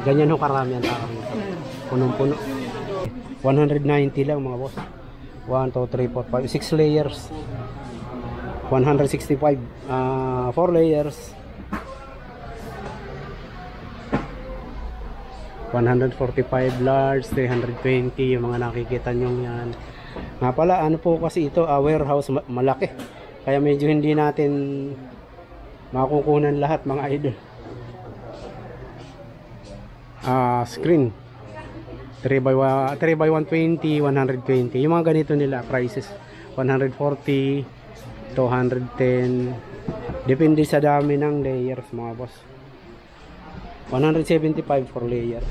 Ganyan ho karami ang tao nito. Punong-puno. 190 lang mga boss. 1, 2, 3, 4, 5, 6 layers. 165. 4 layers. 145 large, 320 yung mga nakikita nyo yan. Nga pala, ano po kasi ito, warehouse malaki. Kaya medyo hindi natin makukunan lahat mga idol. Screen 3x120, 120. Yung mga ganito nila prices 140, 210. Depende sa dami ng layers mga boss. 175 for layers.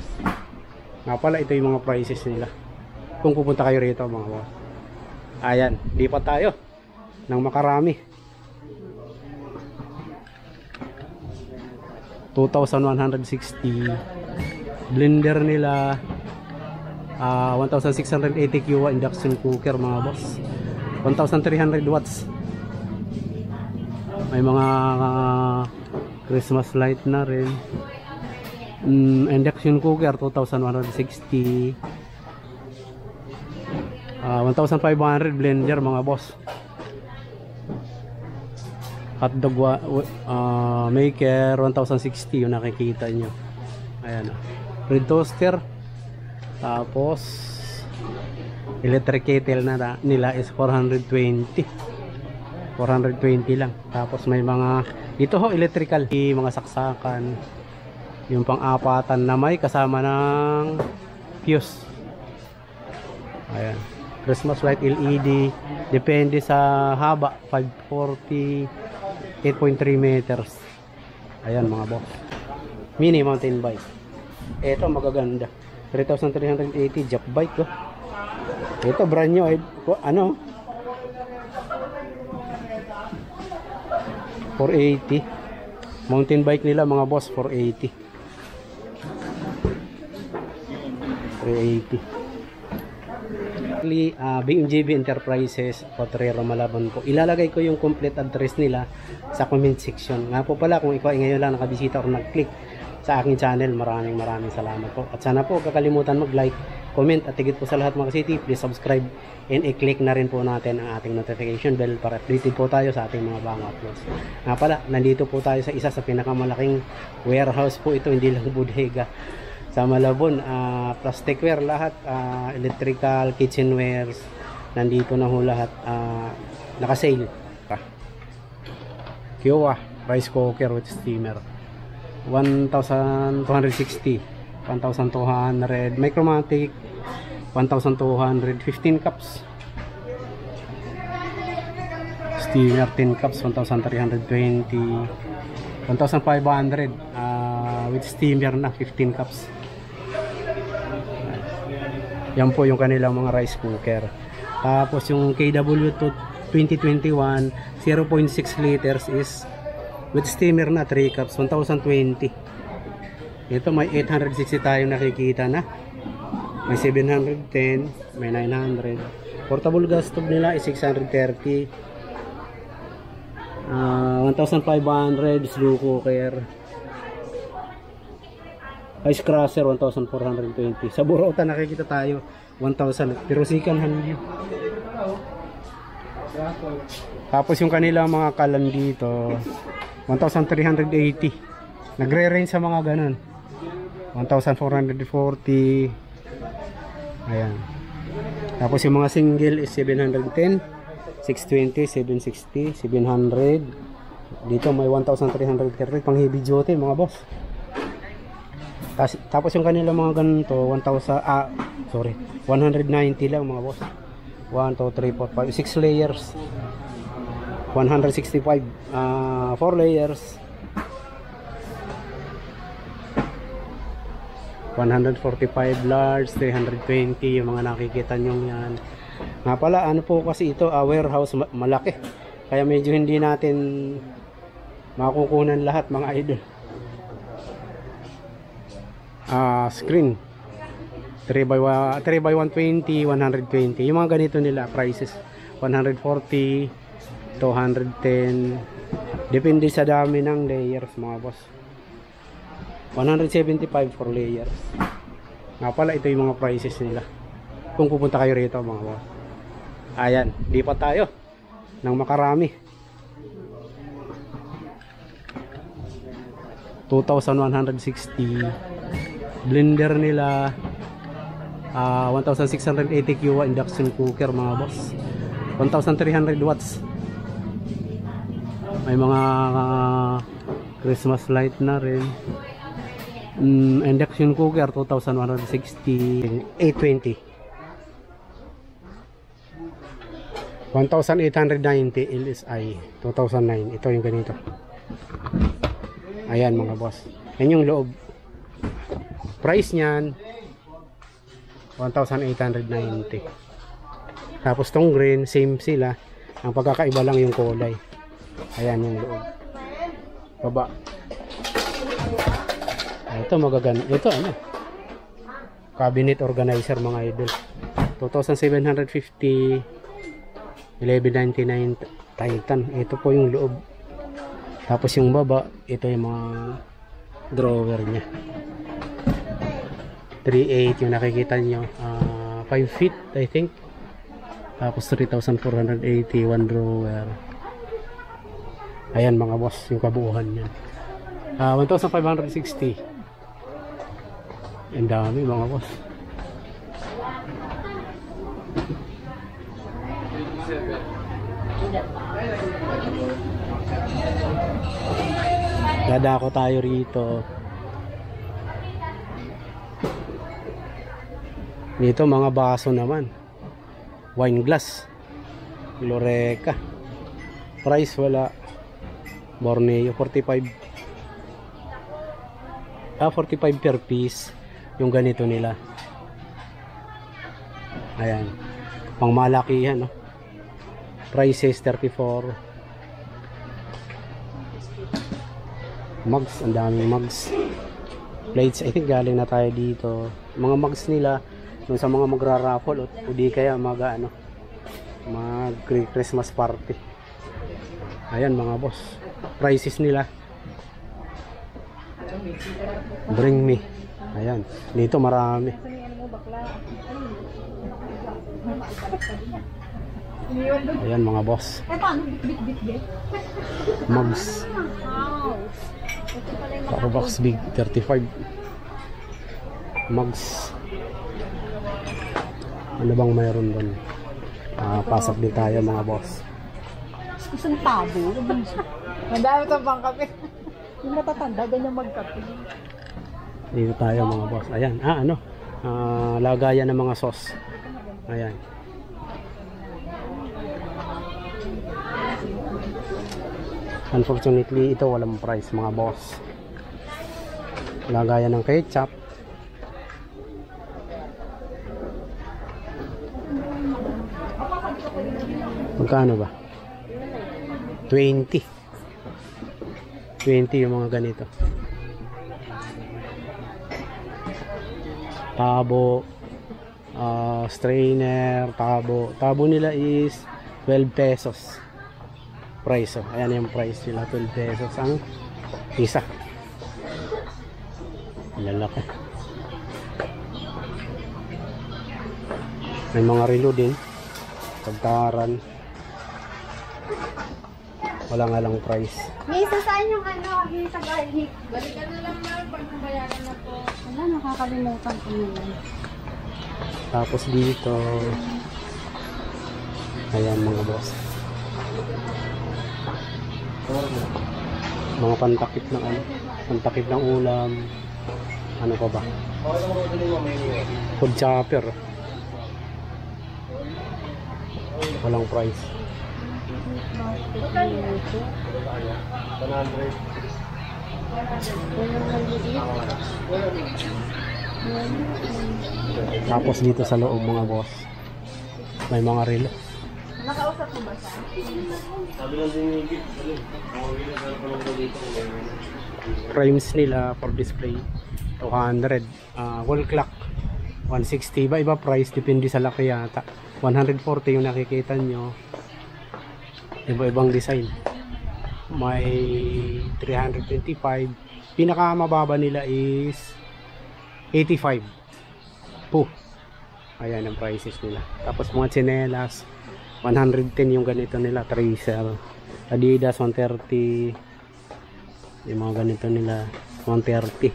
Nga pala, ito yung mga prices nila kung pupunta kayo rito mga boss. Ayan, lipat tayo ng makarami. 2,160. Blender nila 1,680 QA induction cooker mga boss. 1,300 watts. May mga Christmas light na rin. Induction cooker 2,160. 1,500 blender mga boss. Hotdog maker 1,060 yung nakikita nyo. Ayan o. Red toaster. Tapos electric kettle na nila is 420 lang. Tapos may mga dito ho electrical, mga saksakan, yung pang-apatan na may kasama ng fuse. Ayan, Christmas light LED, depende sa haba, 540, 8.3 meters. Ayan mga boss, mini mountain bike. Ito magaganda, 3,380 jack bike oh. Ito brand new ano, 480 mountain bike nila mga boss, 480. 380. BMJB Enterprises, Potrero, Malabon po. Ilalagay ko yung complete address nila sa comment section. Nga po pala, kung ikaw ay ngayon lang nakabisita o nag-click sa aking channel, maraming salamat po. At sana po kakalimutan mag-like, comment, at higit po sa lahat mga city, please subscribe and i-click na rin po natin ang ating notification bell para updated po tayo sa ating mga bagong uploads. Nga pala, nandito po tayo sa isa sa pinakamalaking warehouse po ito, hindi lang bodega, sa Malabon. Plasticware lahat, electrical, kitchenwares, nandito na ho lahat, naka-sale. Kiowa rice cooker with steamer 1,260, 1,200. Micromatic 1,200, 15 cups. Steamer 10 cups 1,320, 1,500 with steamer na 15 cups. Yan po yung kanilang mga rice cooker. Tapos yung KW 2021 0.6 liters is with steamer na 3 cups 1,020. Ito may 860 tayong nakikita na, may 710, may 900. Portable gas stove nila is 630, 1,500 slow cooker. Ice crusher 1,420. Sa Burautan nakikita tayo 1,000, pero second hand yun. Tapos yung kanilang mga kalan dito 1,380. Nagre-range sa mga ganun 1,440. Ayan. Tapos yung mga single is 710, 620, 760, 700. Dito may 1,330 pang heavy duty mga boss. Tapos yung kanilang mga ganito 190 lang mga boss. 1, 2, 3, 4, 5, 6 layers. 165, 4 layers. 145 large, 320 yung mga nakikita nyo yan. Nga pala, ano po kasi ito, warehouse malaki. Kaya medyo hindi natin makukunan lahat mga idol. Screen 3x120, 120. Yung mga ganito nila prices 140, 210. Depende sa dami ng layers mga boss. 175 for layers. Nga pala, ito yung mga prices nila kung pupunta kayo rito mga boss. Ayan, lipat tayo ng makarami. 2,160 blender nila, 1,680 kW induction cooker mga boss, 1,300 watts. May mga Christmas light na rin. Induction cooker 2,160, 820, 1,890 LSI 2009. Ito yung ganito. Ayan mga boss, yan yung loob. Price nyan 1,890. Tapos tong green, same sila, ang pagkakaiba lang yung kulay. Ayan yung loob. Baba. Ito magaganda. Ito ano, cabinet organizer mga idol, 2,750, 1199 Titan. Ito po yung loob. Tapos yung baba, ito yung mga drawer nya, 3.8 yung nakikita nyo, 5 feet I think. Tapos 3,480 one drawer. Ayan mga boss yung kabuuhan nyan. 1,560. Ang dami mga boss. Dadako tayo rito. Dito mga baso naman. Wine glass. Loreca. Price wala. Borneo 45. 45 per piece yung ganito nila. Ayan. Pang malakihan, no? Prices 34. Mugs, ang daming mugs. Plates, I think galing na tayo dito. Mga mugs nila yung sa mga magra-raffle o di kaya mag Christmas party. Ayan mga boss, prices nila. Bring me. Ayan, dito marami. Ayan mga boss, mugs. Starbucks big 35 mugs. Ano bang mayroon doon? Pasok din tayo mga boss. Isang tabo. Madami itong pangkape. Yung matatanda, ganyan magkape. Dito tayo mga boss. Ayan, ano? Lagayan ng mga sauce. Ayan. Unfortunately, ito walang price mga boss. Lagayan ng ketchup. Magkano ba? 20 yung mga ganito. Tabo, strainer, tabo nila is 12 pesos price. Oh. Ayan yung price nila, 12 pesos ang isa. Lalaki. May mga relo din, pagkaran. Wala nga lang price. Misa, saan yung ano? Sa garlic. Balikan na lang na pag nabayaran na po. Wala, nakakalimutan ko yun. Tapos dito, ayan mga boss, mga pantakip ng ano, pantakip ng ulam. Ano pa ba? Food chopper. Walang price. 100. Tapos dito sa loob mga boss, may mga relo. Nakausap mo ba siya? Frames nila for display 200. Wall clock 160. Iba price, depende sa laki yata. 140 yung nakikita nyo. Iba-ibang design. May 325, Pinakamababa nila is 85 po. Ayan ang prices nila. Tapos mga tsinelas 110 yung ganito nila, Tracer. Adidas 130. Yung mga ganito nila 130,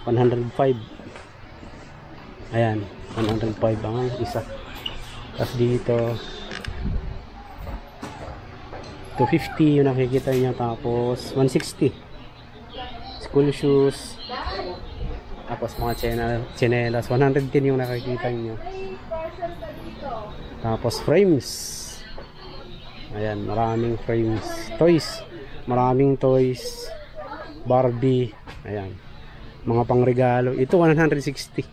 105. Ayan, 105 ang isa. Tapos dito 250 yung nakikita nyo. Tapos 160 school shoes. Tapos mga tsinelas 110 yung nakikita nyo. Tapos frames. Ayan, maraming frames. Toys, maraming toys. Barbie. Ayan, mga pangregalo. Ito 160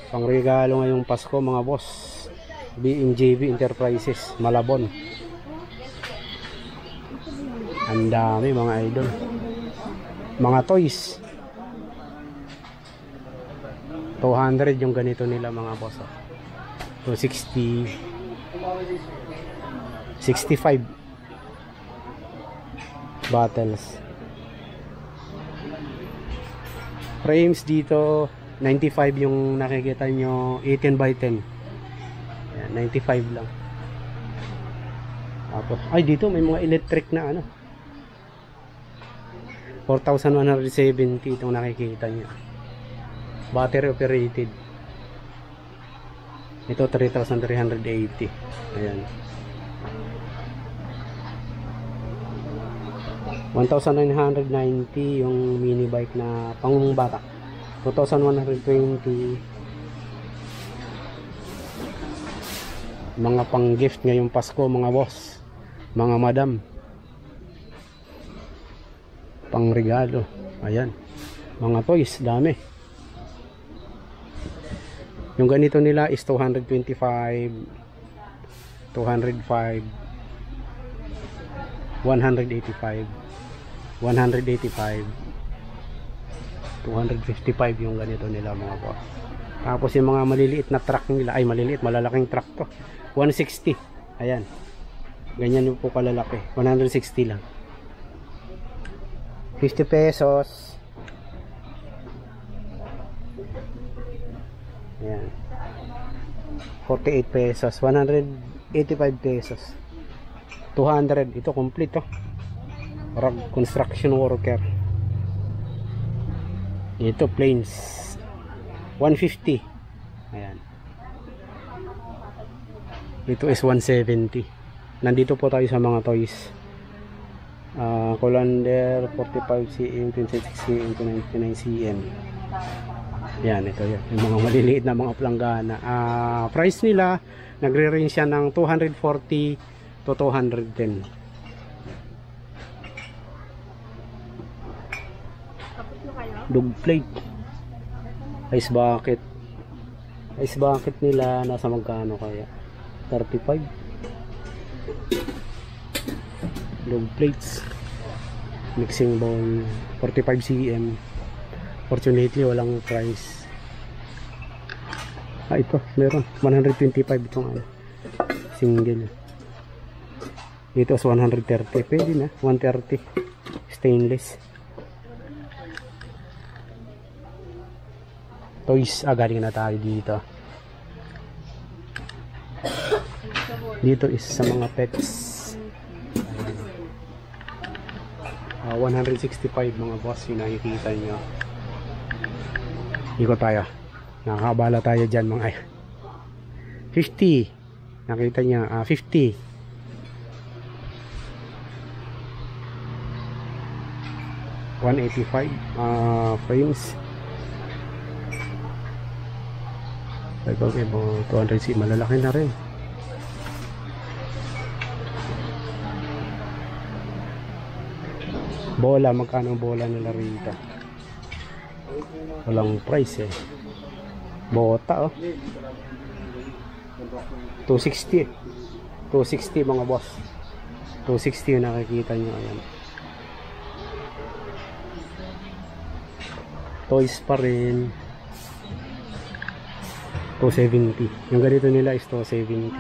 pangregalo ngayong Pasko mga boss. BMJB Enterprises, Malabon. Ang dami mga idol. Mga toys 200 yung ganito nila mga boss. 260, 65 bottles. Frames dito 95 yung nakikita nyo, 18 by 10. Ayan, 95 lang. Tapos ay dito may mga electric na ano, 4,170 itong nakikita nyo, battery operated. Ito 3,380. Ayan, 1,990 yung mini bike na pang bata. 2,120 mga pang gift ngayong Pasko mga boss, mga madam, pang regalo. Ayan, mga toys dami. Yung ganito nila is 225, 205, 185, 185, 255 yung ganito nila mga boss. Tapos yung mga maliliit na truck nila, ay maliliit, malalaking truck to, 160. Ayan, ganyan yung po kalalaki, 160 lang. 50 pesos. Ayan, 48 pesos, 185 pesos, 200. Ito complete to, construction worker. Ito planes 150. Ayan, ito is 170. Nandito po tayo sa mga toys. Colander 45 cm, 26 cm, 99 cm. Yan, ito yan, yung mga maliliit na mga planggana. Price nila nagre-range siya ng 240 to 210. Dog plate, ice bucket. Ice bucket nila nasa magkano kaya? 35. Dog plates, mixing bowl 45 cm. Fortunately walang price. Ito meron 125 itong ano, single. Ito is 130, pwede na 130 stainless. Toys, galing na tayo dito. Dito is sa mga pets. 165 mga boss yung nakikita nyo. Ikot tayo, nakakabala tayo dyan mga 50. Nakita nyo, 50. $185 frames. Okay, 200 malalaki na rin. Bola, magkano ang bola nila rito? Walang price eh. Bota oh, 260. 260 mga boss, 260 yung nakikita nyo. Ayan, toys pa rin 270. Yung ganito nila is 270.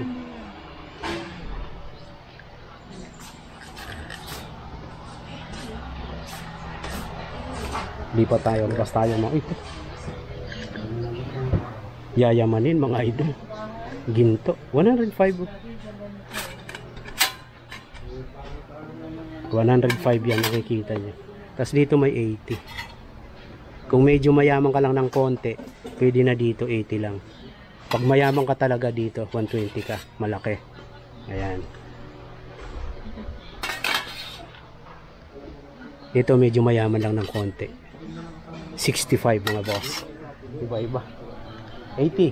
Lipat tayo, labas tayo mga ito. Yayamanin mga idol. Ginto, 105. 105 yan nakikita nyo. Tapos dito may 80. Kung medyo mayaman ka lang ng konti, pwede na dito 80 lang. Pag mayaman ka talaga dito, 120 ka. Malaki. Ayan. Dito medyo mayaman lang ng konti. 65 mga boss. Iba-iba. 80.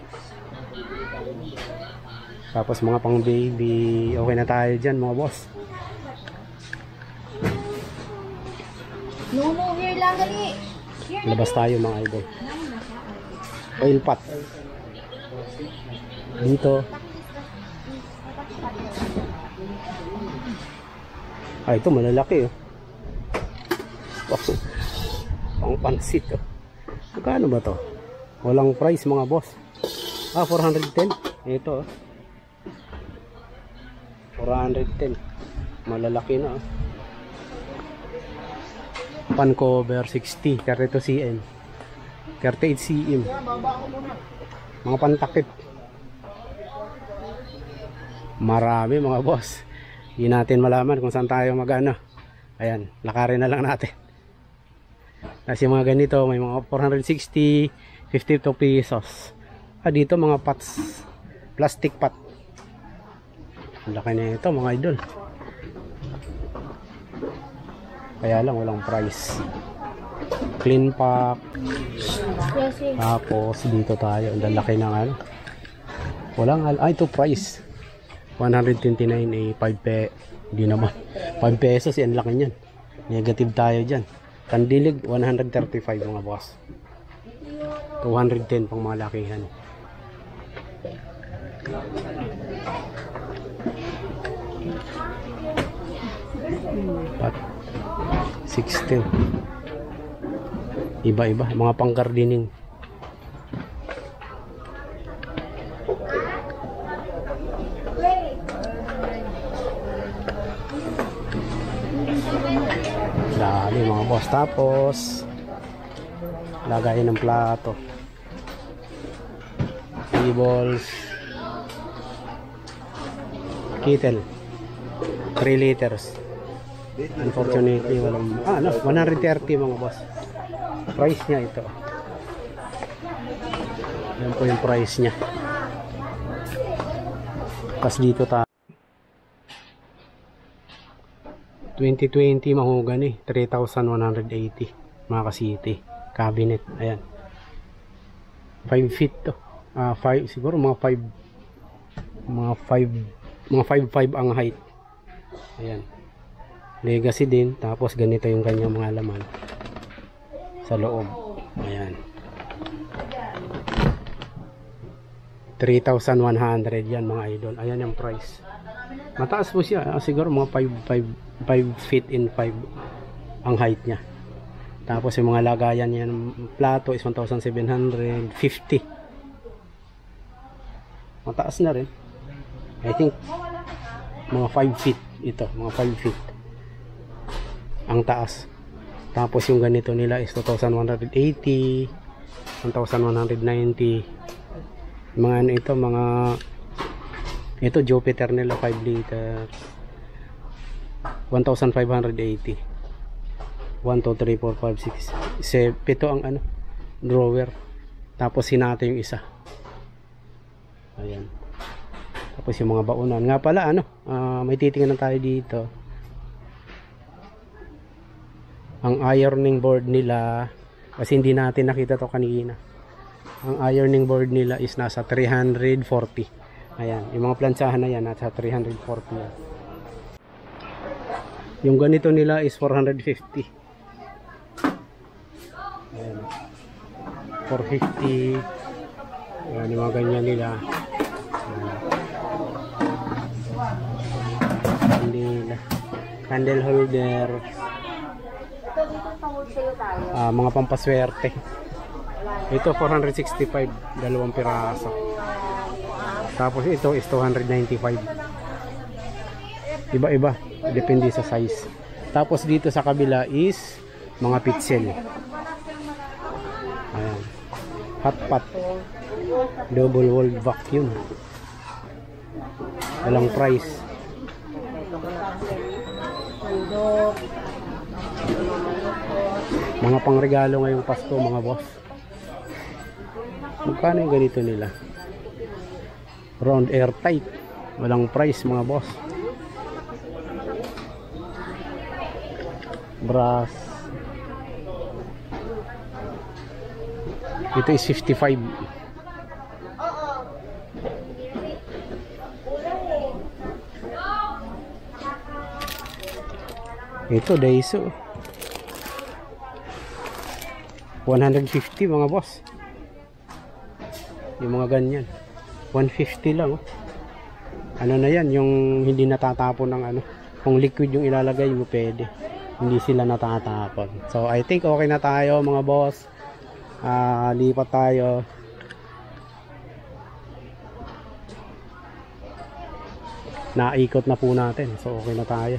Tapos mga pang baby, okay na tayo dyan mga boss. No, here lang gali. Labas tayo mga idol. Oil pot. Dito. Ito malalaki oh. Pang pansit oh. Magkano ba to? Walang price mga boss. 410. Ito oh. 410. Malalaki na oh. Pan cover 60, 32 cm, 38 cm. Mga pantakip. Marami mga boss. Hindi natin malaman kung saan tayo magano. Ayan, lakarin na lang natin. Kasi mga ganito, may mga 460, 52 pesos. Dito mga pots, plastic pot. Laki na ito mga idol. Kaya lang walang price. Clean pack. Tapos dito tayo, ang lalaki ng ano. Walang ito price. 129 hindi naman. 5 pesos yan laki niyan. Negative tayo diyan. Kandilig 135 mga boss. 210 pang mga lakihan. At 16. Iba-iba, mga pang gardening. Dali mga boss. Tapos lagayin ng plato, tables, kettle, 3 liters. Unfortunately walang 130 mga boss. Price niya ito. Yan po yung price niya. Tapos dito 2020 mahogany 3,180 mga ka-city cabinet. Ayan, 5 feet to. 5 siguro mga 5'5" ang height. Ayan, legacy din. Tapos ganito yung kanyang mga laman sa loob. Ayan, 3,100 yan mga idol. Ayan yung price. Mataas po siya. Siguro mga 5 feet in 5 ang height niya. Tapos yung mga lagayan niya ng plato is 1,750. Mataas na rin. I think mga 5 feet ito. Mga 5 feet ang taas. Tapos yung ganito nila is 2,180, 1,190. Mga ano ito, mga ito Jupiter nila 5 liter 1,580. 1, 2, 3, 4, 5, 6 7 ang ano drawer. Tapos hinati yung isa. Ayan. Tapos yung mga baunan nga pala may titingnan tayo dito. Ang ironing board nila, kasi hindi natin nakita to kanina. Ang ironing board nila is nasa 340. Ayan, yung mga plansahan na yan nasa 340 yan. Yung ganito nila is 450. Ayan, 450. Ayan, yung mga ganyan nila. Candle holder. Mga pampaswerte. Ito 465, dalawang piraso. Tapos ito is 295. Iba-iba, depende sa size. Tapos dito sa kabila is mga pitsel. Hot pot. Double wall vacuum. Walang price. Mga pangregalo ngayong Pasko mga boss. Magkano yung ganito nila? Round airtight. Walang price mga boss. Brass. Ito is 55. Ito Daiso 150 mga boss. Yung mga ganyan 150 lang oh. Ano na yan, yung hindi natatapon ng ano, kung liquid yung ilalagay mo pwede, hindi sila natatapon. So I think okay na tayo mga boss. Lipat tayo. Naikot na po natin, so okay na tayo.